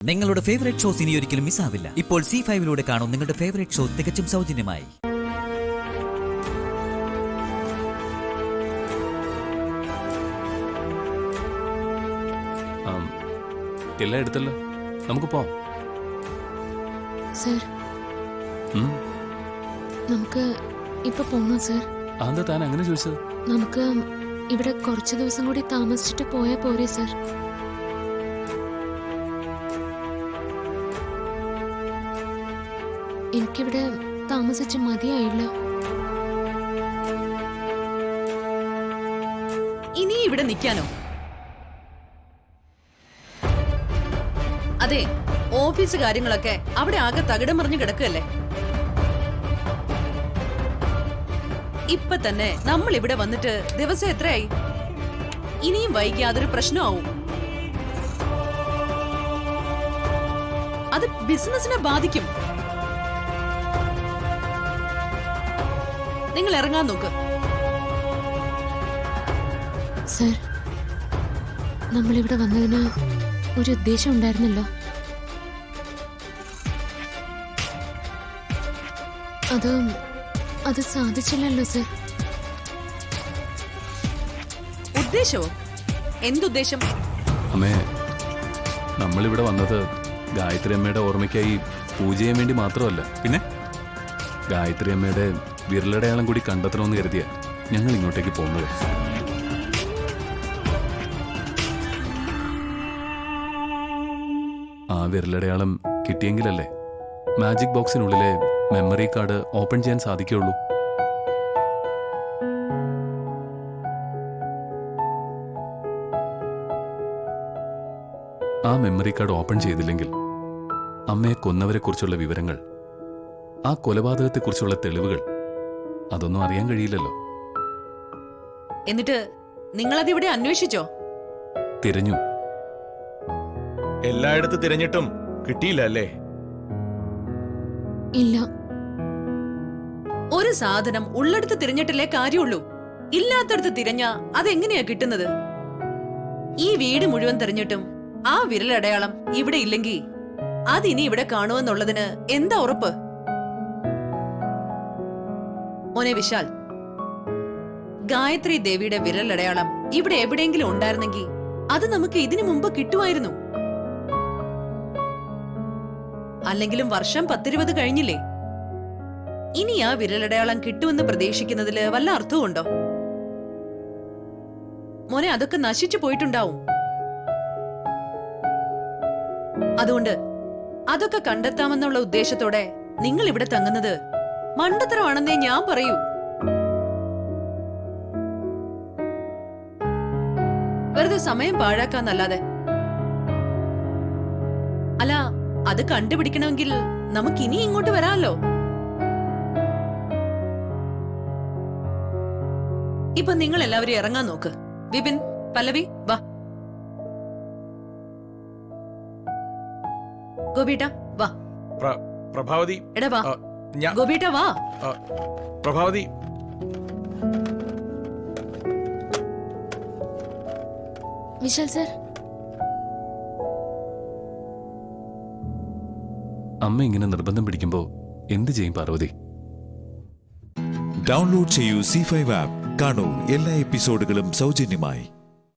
നിങ്ങളുടെ favourite shows ഇനി ഒരിക്കലും മിസ്സാവില്ല. ഇപ്പോൾ C5-ലൂടെ കാണും നിങ്ങളുടെ ഫേവറേറ്റ് ഷോ തികച്ചും സൗജന്യമായി. എല്ലാം എടുത്തല്ലോ, നമുക്ക് പോവാം. സർ, നമുക്ക് ഇപ്പൊ പോണോ സർ? അതെന്താ താൻ അങ്ങനെ ചോദിച്ചത്? നമുക്ക് ഇവിടെ കുറച്ച് ദിവസം കൂടി താമസിച്ചിട്ട് പോയാ പോരെ സർ? എനിക്കിവിടെ താമസിച്ച് മതിയായില്ല. ഇനി ഇവിടെ നിൽക്കാനോ? അതെ, ഓഫീസ് കാര്യങ്ങളൊക്കെ അവിടെ ആകെ തകിടം മറിഞ്ഞു കിടക്കുകയല്ലേ. ഇപ്പൊ തന്നെ നമ്മൾ ഇവിടെ വന്നിട്ട് ദിവസം എത്രയായി? ഇനിയും വൈകി അതൊരു പ്രശ്നമാവും. അത് ബിസിനസിനെ ബാധിക്കും. നിങ്ങൾ ഇറങ്ങാൻ നോക്ക്. സർ, നമ്മളിവിടെ വന്നതിന് ഒരു ഉദ്ദേശം ഉണ്ടായിരുന്നല്ലോ. അത് സാധിച്ചില്ലല്ലോ സർ. ഉദ്ദേശോ? എന്തുദ്ദേശം? അമ്മേ, നമ്മളിവിടെ വന്നത് ഗായത്രി അമ്മയുടെ ഓർമ്മയ്ക്കായി പൂജ ചെയ്യാൻ വേണ്ടി മാത്രമല്ല, പിന്നെ ഗായത്രി അമ്മയുടെ വിരലടയാളം കൂടി കണ്ടെത്തണമെന്ന് കരുതിയ ഞങ്ങൾ ഇങ്ങോട്ടേക്ക് പോകുന്നത്. ആ വിരലടയാളം കിട്ടിയെങ്കിലല്ലേ മാജിക് ബോക്സിനുള്ളിലെ മെമ്മറി കാർഡ് ഓപ്പൺ ചെയ്യാൻ സാധിക്കുകയുള്ളൂ. ആ മെമ്മറി കാർഡ് ഓപ്പൺ ചെയ്തില്ലെങ്കിൽ അമ്മയെ കൊന്നവരെ കുറിച്ചുള്ള വിവരങ്ങൾ, ആ കൊലപാതകത്തെക്കുറിച്ചുള്ള തെളിവുകൾ, അതൊന്നും അറിയാൻ കഴിയില്ലല്ലോ. എന്നിട്ട് നിങ്ങളതിവിടെ അന്വേഷിച്ചോ? തിരഞ്ഞു. എല്ലായിടത്തും തിരഞ്ഞിട്ടും കിട്ടിയില്ല അല്ലേ? ഇല്ല. ഒരു സാധനം ഉള്ളിടത്ത് തിരഞ്ഞിട്ടില്ലേ കാര്യമുള്ളൂ. ഇല്ലാത്തടത്ത് തിരഞ്ഞാ അതെങ്ങനെയാ കിട്ടുന്നത്? ഈ വീട് മുഴുവൻ തിരഞ്ഞിട്ടും ആ വിരലടയാളം ഇവിടെ ഇല്ലെങ്കിൽ അതിനി ഇവിടെ കാണുമെന്നുള്ളതിന് എന്താ ഉറപ്പ്? മോനെ വിശാൽ, ഗായത്രി ദേവിയുടെ വിരലടയാളം ഇവിടെ എവിടെയെങ്കിലും ഉണ്ടായിരുന്നെങ്കിൽ അത് നമുക്ക് ഇതിനു മുമ്പ് കിട്ടുമായിരുന്നു. അല്ലെങ്കിലും വർഷം 10-20 കഴിഞ്ഞില്ലേ? ഇനി ആ വിരലടയാളം കിട്ടുമെന്ന് പ്രതീക്ഷിക്കുന്നതില് വല്ല അർത്ഥവുമുണ്ടോ? മോനെ, അതൊക്കെ നശിച്ചു പോയിട്ടുണ്ടാവും. അതുകൊണ്ട് അതൊക്കെ കണ്ടെത്താമെന്നുള്ള ഉദ്ദേശത്തോടെ നിങ്ങൾ ഇവിടെ തങ്ങുന്നത് മണ്ടത്തരമാണെന്നേ ഞാൻ പറയൂ. വെറുതെ സമയം പാഴാക്കാന്നല്ലാതെ. അല്ല, അത് കണ്ടുപിടിക്കണമെങ്കിൽ നമുക്ക് ഇനി ഇങ്ങോട്ട് വരാമല്ലോ. ഇപ്പൊ നിങ്ങൾ എല്ലാവരും ഇറങ്ങാൻ നോക്ക്. വിപിൻ, പല്ലവി, വാ. ഗോപിയേട്ടാ വാ. പ്രഭാവതി, എടാ വാ. ഗോപിയേട്ടാ വാ. പ്രഭാവതി, വിശാൽ സർ, അമ്മ ഇങ്ങനെ നിർബന്ധം പിടിക്കുമ്പോ എന്ത് ചെയ്യും പാർവതി? ഡൗൺലോഡ് ചെയ്യൂ C5 ആപ്പ്. കാണൂ എല്ലാ എപ്പിസോഡുകളും സൗജന്യമായി.